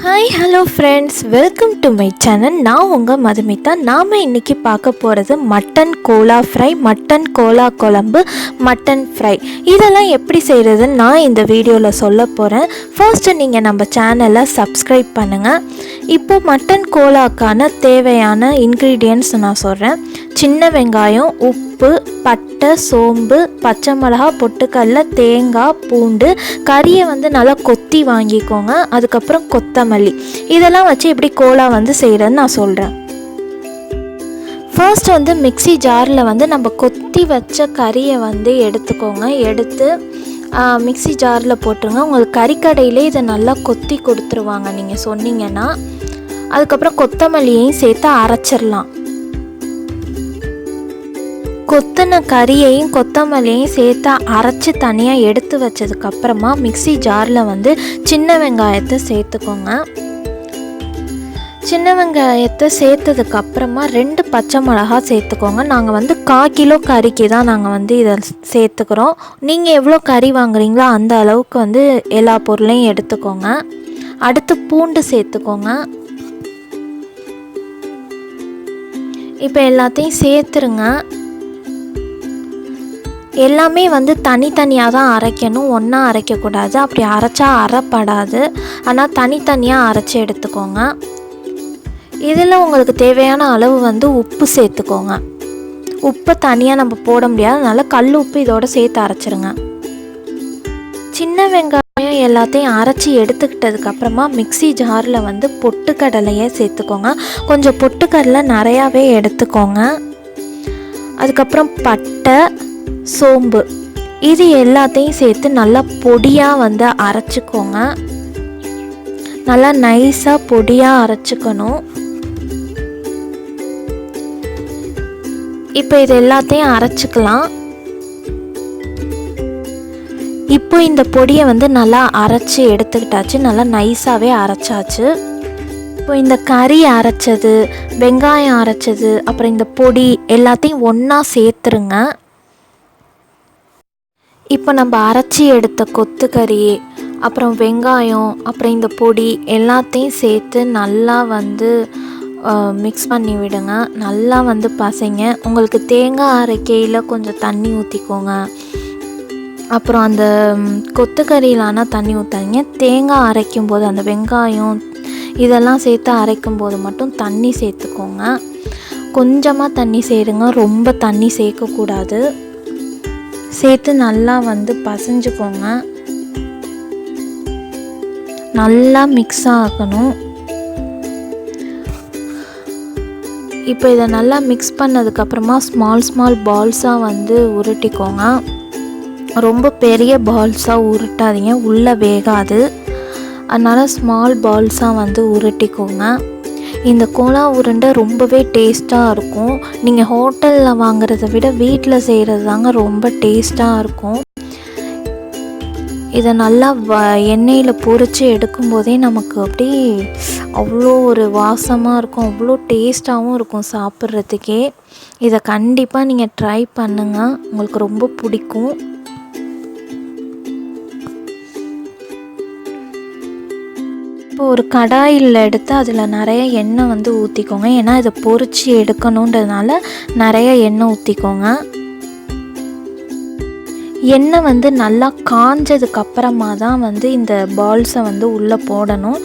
Hi, hello friends, welcome to my channel. நான் உங்கள் மதுமிதா. நாம் இன்றைக்கி பார்க்க போகிறது மட்டன் கோலா ஃப்ரை, மட்டன் கோலா குழம்பு, மட்டன் ஃப்ரை. இதெல்லாம் எப்படி செய்கிறதுன்னு நான் இந்த வீடியோவில் சொல்ல போகிறேன். ஃபர்ஸ்ட்டு நீங்கள் நம்ம சேனலை சப்ஸ்கிரைப் பண்ணுங்கள். இப்போது மட்டன் கோலாக்கான தேவையான இன்க்ரீடியன்ட்ஸ் நான் சொல்கிறேன். சின்ன வெங்காயம், உப்பு, பட்டை, சோம்பு, பச்சை மிளகா, பொட்டுக்கடலை, தேங்காய், பூண்டு, கறியை நல்லா கொத்தி வாங்கிக்கோங்க. அதுக்கப்புறம் கொத்தமல்லி, இதெல்லாம் வச்சு எப்படி கோலா செய்கிறேன்னு நான் சொல்கிறேன். ஃபர்ஸ்ட் மிக்ஸி ஜாரில் நம்ம கொத்தி வச்ச கறியை எடுத்துக்கோங்க. எடுத்து மிக்ஸி ஜாரில் போட்டுருங்க. உங்களுக்கு கறிக்கடையிலே இதை நல்லா கொத்தி கொடுத்துருவாங்க நீங்கள் சொன்னீங்கன்னா. அதுக்கப்புறம் கொத்தமல்லியையும் சேர்த்து அரைச்சிடலாம். கொத்தின கறியையும் கொத்தமல்லியையும் சேர்த்து அரைச்சி தனியாக எடுத்து வச்சதுக்கப்புறமா மிக்ஸி ஜாரில் சின்ன வெங்காயத்தை சேர்த்துக்கோங்க. சின்ன வெங்காயத்தை சேர்த்ததுக்கப்புறமா 2 பச்சை மிளகா சேர்த்துக்கோங்க. நாங்கள் 1/4 கிலோ கறிக்கு தான் நாங்கள் இதை சேர்த்துக்கிறோம். நீங்கள் எவ்வளோ கறி வாங்குறீங்களோ அந்த அளவுக்கு எல்லா பொருளையும் எடுத்துக்கோங்க. அடுத்து பூண்டு சேர்த்துக்கோங்க. இப்போ எல்லாத்தையும் சேர்த்துருங்க. எல்லாமே தனித்தனியாக தான் அரைக்கணும், ஒன்றா அரைக்கக்கூடாது. அப்படி அரைச்சா அரைப்படாது. ஆனால் தனித்தனியாக அரைச்சி எடுத்துக்கோங்க. இதில் உங்களுக்கு தேவையான அளவு உப்பு சேர்த்துக்கோங்க. உப்பை தனியாக நம்ம போட முடியாது, அதனால் கல் உப்பு இதோடு சேர்த்து அரைச்சிருங்க. சின்ன வெங்காயம் எல்லாத்தையும் அரைச்சி எடுத்துக்கிட்டதுக்கப்புறமா மிக்ஸி ஜாரில் பொட்டுக்கடலையை சேர்த்துக்கோங்க. கொஞ்சம் பொட்டுக்கடலை நிறையாவே எடுத்துக்கோங்க. அதுக்கப்புறம் பட்டை, சோம்பு, இது எல்லாத்தையும் சேர்த்து நல்லா பொடியாக அரைச்சிக்கோங்க. நல்லா நைஸாக பொடியாக அரைச்சிக்கணும். இப்போ இது எல்லாத்தையும் அரைச்சிக்கலாம். இப்போ இந்த பொடியை நல்லா அரைச்சி எடுத்துக்கிட்டாச்சு. நல்லா நைஸாகவே அரைச்சாச்சு. இப்போ இந்த கறி அரைச்சது, வெங்காயம் அரைச்சது, அப்புறம் இந்த பொடி எல்லாத்தையும் ஒன்றா சேர்த்துருங்க. இப்போ நம்ம அரைச்சி எடுத்த கொத்துக்கறி, அப்புறம் வெங்காயம், அப்புறம் இந்த பொடி எல்லாத்தையும் சேர்த்து நல்லா மிக்ஸ் பண்ணி விடுங்க. நல்லா பசைங்க. உங்களுக்கு தேங்காய் அரைக்கையில் கொஞ்சம் தண்ணி ஊற்றிக்கோங்க. அப்புறம் அந்த கொத்துக்கறியிலான தண்ணி ஊற்றாதீங்க. தேங்காய் அரைக்கும் போது அந்த வெங்காயம் இதெல்லாம் சேர்த்து அரைக்கும் போது மட்டும் தண்ணி சேர்த்துக்கோங்க. கொஞ்சமாக தண்ணி சேருங்க, ரொம்ப தண்ணி சேர்க்கக்கூடாது. சேர்த்து நல்லா பசைஞ்சுக்கோங்க. நல்லா மிக்ஸ் ஆகணும். இப்போ இதை நல்லா மிக்ஸ் பண்ணதுக்கப்புறமா ஸ்மால் பால்ஸாக உருட்டிக்கோங்க. ரொம்ப பெரிய பால்ஸாக உருட்டாதீங்க, உள்ளே வேகாது. அதனால் ஸ்மால் பால்ஸாக உருட்டிக்கோங்க. இந்த கோலா உருண்டை ரொம்பவே டேஸ்ட்டாக இருக்கும். நீங்கள் ஹோட்டலில் வாங்குறத விட வீட்டில் செய்கிறது தாங்க ரொம்ப டேஸ்ட்டாக இருக்கும். இதை நல்லா எண்ணெயில் பொரித்து எடுக்கும்போதே நமக்கு அப்படியே அவ்வளோ ஒரு வாசமாக இருக்கும், அவ்வளோ டேஸ்ட்டாகவும் இருக்கும் சாப்பிட்றதுக்கே. இதை கண்டிப்பாக நீங்கள் ட்ரை பண்ணுங்கள், உங்களுக்கு ரொம்ப பிடிக்கும். இப்போ ஒரு கடாயில் எடுத்து அதில் நிறைய எண்ணெய் ஊற்றிக்கோங்க. ஏன்னா இதை பொரித்து எடுக்கணுன்றதுனால நிறைய எண்ணெய் ஊற்றிக்கோங்க. எண்ணெய் நல்லா காஞ்சதுக்கப்புறமா தான் இந்த பால்ஸை உள்ளே போடணும்.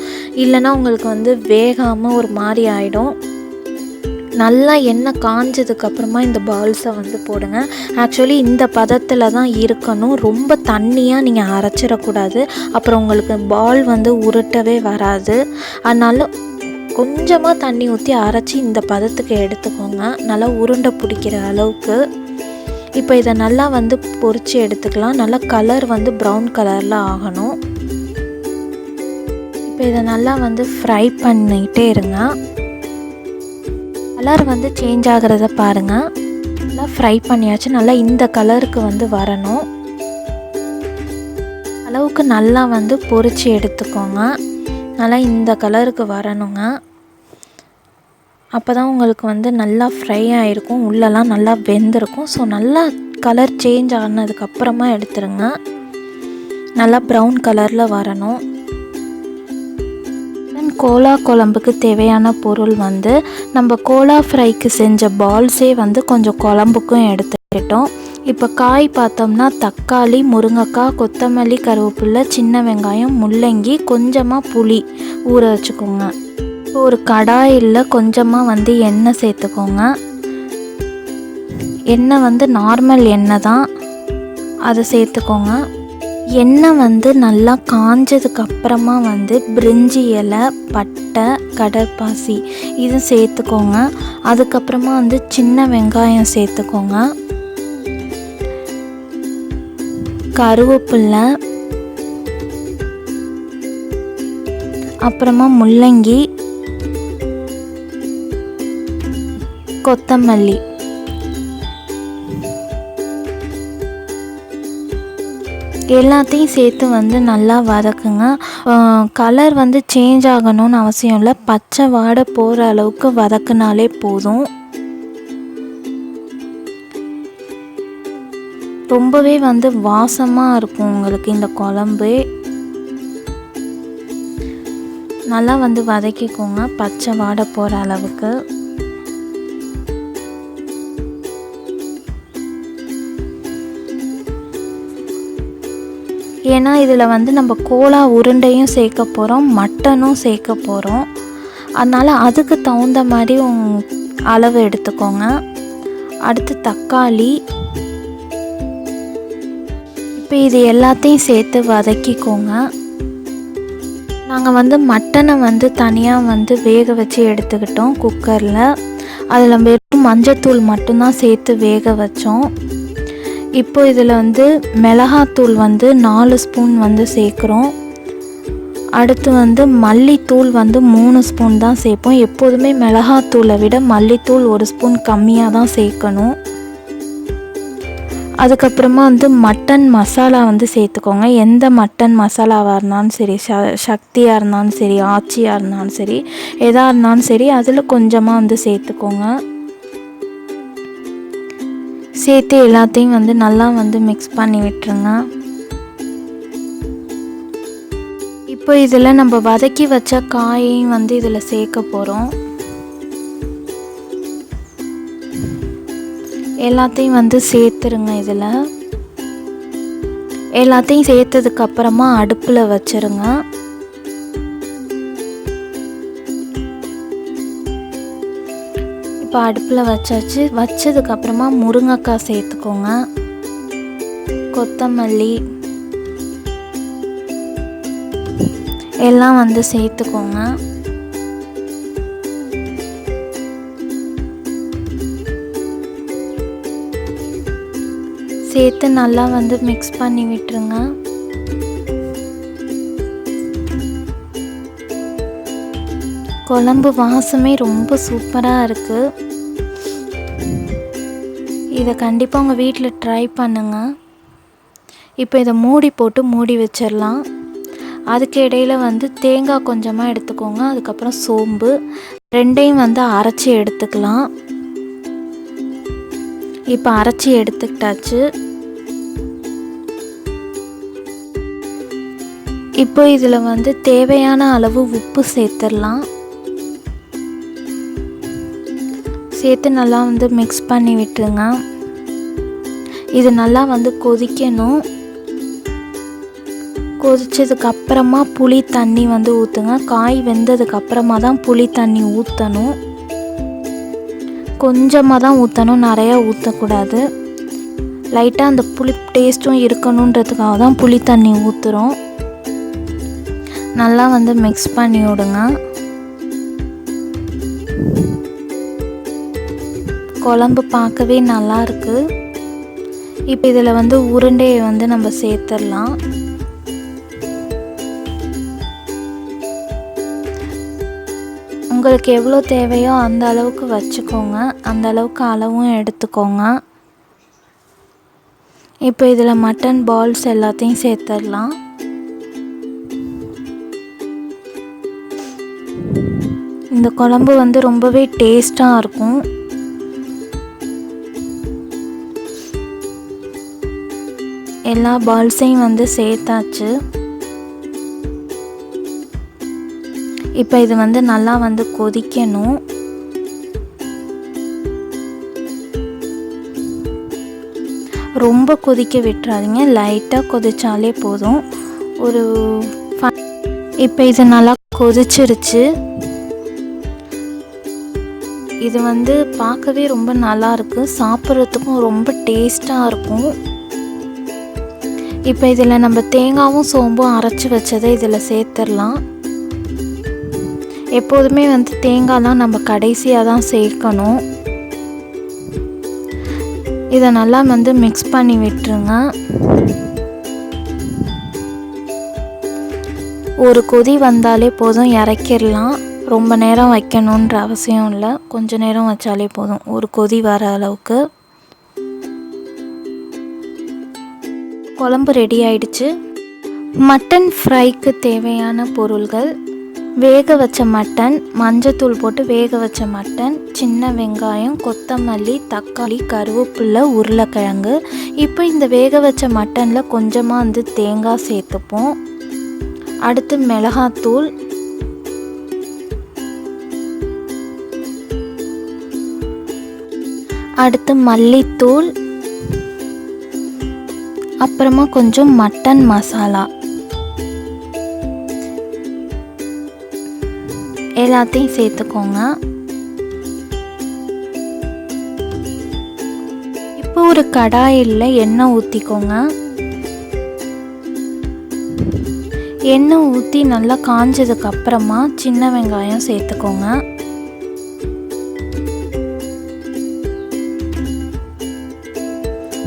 இல்லைன்னா உங்களுக்கு வேகாமல் ஒரு மாதிரி ஆகிடும். நல்லா எண்ணெய் காஞ்சதுக்கப்புறமா இந்த பால்ஸை போடுங்க. ஆக்சுவலி இந்த பதத்தில் தான் இருக்கணும். ரொம்ப தண்ணியாக நீங்கள் அரைச்சிடக்கூடாது, அப்புறம் உங்களுக்கு பால் உருட்டவே வராது. அதனால் கொஞ்சமாக தண்ணி ஊற்றி அரைச்சி இந்த பதத்துக்கு எடுத்துக்கோங்க, நல்லா உருண்டை பிடிக்கிற அளவுக்கு. இப்போ இதை நல்லா பொரித்து எடுத்துக்கலாம். நல்லா கலர் ப்ரௌன் கலரில் ஆகணும். இப்போ இதை நல்லா ஃப்ரை பண்ணிகிட்டே இருங்க. கலர் சேஞ்ச் ஆகிறத பாருங்கள். நல்லா ஃப்ரை பண்ணியாச்சு. நல்லா இந்த கலருக்கு வரணும் அளவுக்கு நல்லா பொரித்து எடுத்துக்கோங்க. நல்லா இந்த கலருக்கு வரணுங்க. அப்போ தான் உங்களுக்கு நல்லா ஃப்ரை ஆகிருக்கும், உள்ளெல்லாம் நல்லா வெந்திருக்கும். ஸோ நல்லா கலர் சேஞ்ச் ஆனதுக்கப்புறமா எடுத்துருங்க. நல்லா ப்ரௌன் கலரில் வரணும். கோலா குழம்புக்கு தேவையான பொருள் வந்து நம்ம கோலா ஃப்ரைக்கு செஞ்ச பால்ஸே வந்து கொஞ்சம் குழம்புக்கும் எடுத்துக்கிட்டோம். இப்போ காய் பார்த்தோம்னா தக்காளி, முருங்கைக்காய், கொத்தமல்லி, கருவேப்பிலை, சின்ன வெங்காயம், முள்ளங்கி, கொஞ்சமாக புளி ஊற வச்சுக்கோங்க. இப்போ ஒரு கடாயில் கொஞ்சமாக வந்து எண்ணெய் சேர்த்துக்கோங்க. எண்ணெய் வந்து நார்மல் எண்ணெய் தான், அதை சேர்த்துக்கோங்க. எண்ணெய் வந்து நல்லா காஞ்சதுக்கப்புறமா வந்து பிரிஞ்சி இலை, பட்டை, கடற்பாசி இது சேர்த்துக்கோங்க. அதுக்கப்புறமா வந்து சின்ன வெங்காயம் சேர்த்துக்கோங்க, கருவேப்பிலை, அப்புறமா முள்ளங்கி, கொத்தமல்லி எல்லாத்தையும் சேர்த்து வந்து நல்லா வதக்குங்க. கலர் வந்து சேஞ்ச் ஆகணும்னு அவசியம் இல்லை, பச்சை வாடை போகிற அளவுக்கு வதக்குனாலே போதும். ரொம்பவே வந்து வாசமாக இருக்கும் உங்களுக்கு இந்த குழம்பு. நல்லா வந்து வதக்கிக்கோங்க பச்சை வாடை போகிற அளவுக்கு. ஏன்னா இதில் வந்து நம்ம கோலா உருண்டையும் சேர்க்க போகிறோம், மட்டனும் சேர்க்க போகிறோம். அதனால் அதுக்கு தகுந்த மாதிரி அளவு எடுத்துக்கோங்க. அடுத்து தக்காளி. இப்போ இது எல்லாத்தையும் சேர்த்து வதக்கிக்கோங்க. நாங்கள் வந்து மட்டனை வந்து தனியாக வந்து வேக வச்சு எடுத்துக்கிட்டோம் குக்கரில். அதில் வெறும் மஞ்சத்தூள் மட்டும்தான் சேர்த்து வேக வச்சோம். இப்போ இதில் வந்து மிளகாத்தூள் வந்து 4 ஸ்பூன் வந்து சேர்க்குறோம். அடுத்து வந்து மல்லித்தூள் வந்து 3 ஸ்பூன் தான் சேர்ப்போம். எப்போதுமே மிளகாத்தூளை விட மல்லித்தூள் 1 ஸ்பூன் கம்மியாக தான் சேர்க்கணும். அதுக்கப்புறமா வந்து மட்டன் மசாலா வந்து சேர்த்துக்கோங்க. எந்த மட்டன் மசாலாவாக இருந்தாலும் சரி, சக்தியாக இருந்தாலும் சரி, ஆச்சியாக இருந்தாலும் சரி, எதாக இருந்தாலும் சரி, அதில் கொஞ்சமாக வந்து சேர்த்துக்கோங்க. சேர்த்து எல்லாத்தையும் வந்து நல்லா வந்து மிக்ஸ் பண்ணி விட்டுருங்க. இப்போ இதில் நம்ம வதக்கி வச்ச காயையும் வந்து இதில் சேர்க்க போகிறோம். எல்லாத்தையும் வந்து சேர்த்துருங்க. இதில் எல்லாத்தையும் சேர்த்ததுக்கப்புறமா அடுப்பில் வச்சுருங்க. இப்போ அடுப்பில் வச்சாச்சு. வச்சதுக்கப்புறமா முருங்கைக்காய் சேர்த்துக்கோங்க, கொத்தமல்லி எல்லாம் வந்து சேர்த்துக்கோங்க. சேர்த்து நல்லா வந்து மிக்ஸ் பண்ணி விட்டுருங்க. குழம்பு வாசமே ரொம்ப சூப்பராக இருக்குது. இதை கண்டிப்பாக உங்கள் வீட்டில் ட்ரை பண்ணுங்கள். இப்போ இதை மூடி போட்டு மூடி வச்சிடலாம். அதுக்கு இடையில் வந்து தேங்காய் கொஞ்சமாக எடுத்துக்கோங்க. அதுக்கப்புறம் சோம்பு ரெண்டையும் வந்து அரைச்சி எடுத்துக்கலாம். இப்போ அரைச்சி எடுத்துக்கிட்டாச்சு. இப்போ இதில் வந்து தேவையான அளவு உப்பு சேர்த்துடலாம். சேர்த்து நல்லா வந்து மிக்ஸ் பண்ணி விட்டுருங்க. இது நல்லா வந்து கொதிக்கணும். கொதிச்சதுக்கப்புறமா புளி தண்ணி வந்து ஊற்றுங்க. காய் வெந்ததுக்கப்புறமா தான் புளி தண்ணி ஊற்றணும். கொஞ்சமாக தான் ஊற்றணும், நிறையா ஊற்றக்கூடாது. லைட்டாக அந்த புளி டேஸ்ட்டும் இருக்கணுன்றதுக்காக தான் புளி தண்ணி ஊற்றுறோம். நல்லா வந்து மிக்ஸ் பண்ணி விடுங்க. குழம்பு பார்க்கவே நல்லா இருக்கு. இப்போ இதில் வந்து உருண்டையை வந்து நம்ம சேர்த்துடலாம். உங்களுக்கு எவ்வளோ தேவையோ அந்த அளவுக்கு வச்சுக்கோங்க, அந்த அளவுக்கு அளவும் எடுத்துக்கோங்க. இப்போ இதில் மட்டன் பால்ஸ் எல்லாத்தையும் சேர்த்துடலாம். இந்த குழம்பு வந்து ரொம்பவே டேஸ்ட்டாக இருக்கும். எல்லா பால்ஸையும் வந்து சேர்த்தாச்சு. இப்போ இது வந்து நல்லா வந்து கொதிக்கணும். ரொம்ப கொதிக்க விட்டுறாதீங்க, லைட்டாக கொதிச்சாலே போதும். இப்போ இது நல்லா கொதிச்சிருச்சு. இது வந்து பார்க்கவே ரொம்ப நல்லா இருக்குது, சாப்பிட்றதுக்கும் ரொம்ப டேஸ்ட்டாக இருக்கும். இப்போ இதில் நம்ம தேங்காயும் சோம்பும் அரைச்சி வச்சதை இதில் சேர்த்துடலாம். எப்போதுமே வந்து தேங்காய்லாம் நம்ம கடைசியாக தான் சேர்க்கணும். இதை நல்லா வந்து மிக்ஸ் பண்ணி விட்டுருங்க. ஒரு கொதி வந்தாலே போதும், இறக்கிடலாம். ரொம்ப நேரம் வைக்கணுன்ற அவசியம் இல்லை, கொஞ்ச நேரம் வச்சாலே போதும், ஒரு கொதி வர அளவுக்கு. குழம்பு ரெடி ஆயிடுச்சு. மட்டன் ஃப்ரைக்கு தேவையான பொருள்கள்: வேக வச்ச மட்டன், மஞ்சத்தூள் போட்டு வேக வச்ச மட்டன், சின்ன வெங்காயம், கொத்தமல்லி, தக்காளி, கருவேப்பிலை, உருளைக்கிழங்கு. இப்போ இந்த வேக வச்ச மட்டனில் கொஞ்சமாக வந்து தேங்காய் சேர்த்துப்போம். அடுத்து மிளகாத்தூள், அடுத்து மல்லித்தூள், அப்புறமா கொஞ்சம் மட்டன் மசாலா. எல்லாத்தையும் சேர்த்துக்கோங்க. இப்போ ஒரு கடாயில் எண்ணெய் ஊற்றிக்கோங்க. எண்ணெய் ஊற்றி நல்லா காஞ்சதுக்கு அப்புறமா சின்ன வெங்காயம் சேர்த்துக்கோங்க.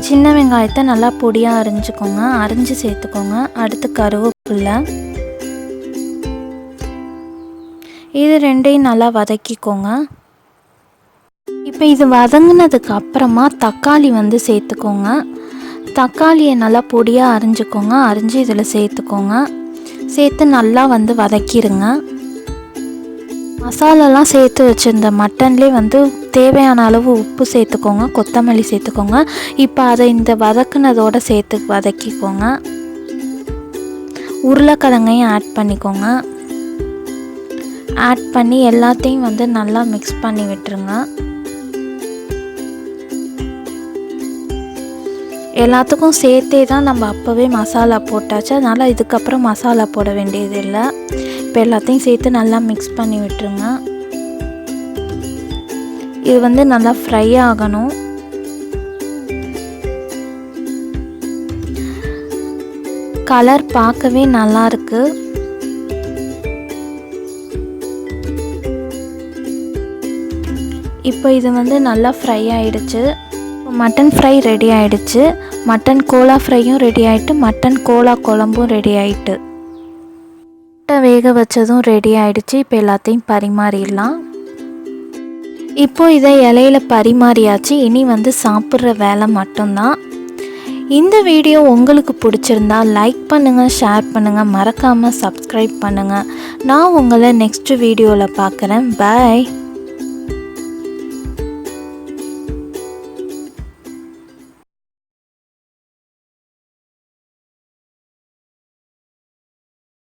சின்ன வெங்காயத்தை நல்லா பொடியாக அரிஞ்சுக்கோங்க, அரிஞ்சு சேர்த்துக்கோங்க. அடுத்து கருவேப்பிலை, இது ரெண்டையும் நல்லா வதக்கிக்கோங்க. இப்போ இது வதங்கினதுக்கு அப்புறமா தக்காளி வந்து சேர்த்துக்கோங்க. தக்காளியை நல்லா பொடியாக அரிஞ்சுக்கோங்க, அரிஞ்சு இதில் சேர்த்துக்கோங்க. சேர்த்து நல்லா வந்து வதக்கிடுங்க. மசாலாலாம் சேர்த்து வச்சுருந்த மட்டன்லேயே வந்து தேவையான அளவு உப்பு சேர்த்துக்கோங்க, கொத்தமல்லி சேர்த்துக்கோங்க. இப்போ அதை இந்த வதக்குனதோடு சேர்த்து வதக்கிக்கோங்க. உருளைக்கிழங்கையும் ஆட் பண்ணிக்கோங்க. ஆட் பண்ணி எல்லாத்தையும் வந்து நல்லா மிக்ஸ் பண்ணி விட்டுருங்க. எல்லாத்துக்கும் சேர்த்தே தான் நம்ம அப்போவே மசாலா போட்டாச்சு, அதனால் இதுக்கப்புறம் மசாலா போட வேண்டியது இல்லை. இப்போ எல்லாத்தையும் சேர்த்து நல்லா மிக்ஸ் பண்ணி விட்டுருங்க. இது வந்து நல்லா ஃப்ரை ஆகணும். கலர் பார்க்கவே நல்லா இருக்கு. இப்போ இது வந்து நல்லா ஃப்ரை ஆயிடுச்சு. மட்டன் ஃப்ரை ரெடி ஆயிடுச்சு. மட்டன் கோலா ஃப்ரையும் ரெடி ஆயிட்டு, மட்டன் கோலா குழம்பும் ரெடி ஆயிட்டு, முட்டை வேக வச்சதும் ரெடி ஆயிடுச்சு. இப்போ எல்லாத்தையும் பரிமாறிடலாம். இப்போ இதை இலையில பரிமாறியாச்சு. இனி வந்து சாப்பிட்ற வேலை மட்டும்தான். இந்த வீடியோ உங்களுக்கு பிடிச்சிருந்தா லைக் பண்ணுங்கள், ஷேர் பண்ணுங்கள், மறக்காமல் சப்ஸ்கிரைப் பண்ணுங்கள். நான் உங்களை நெக்ஸ்ட் வீடியோவில் பார்க்குறேன். பாய்.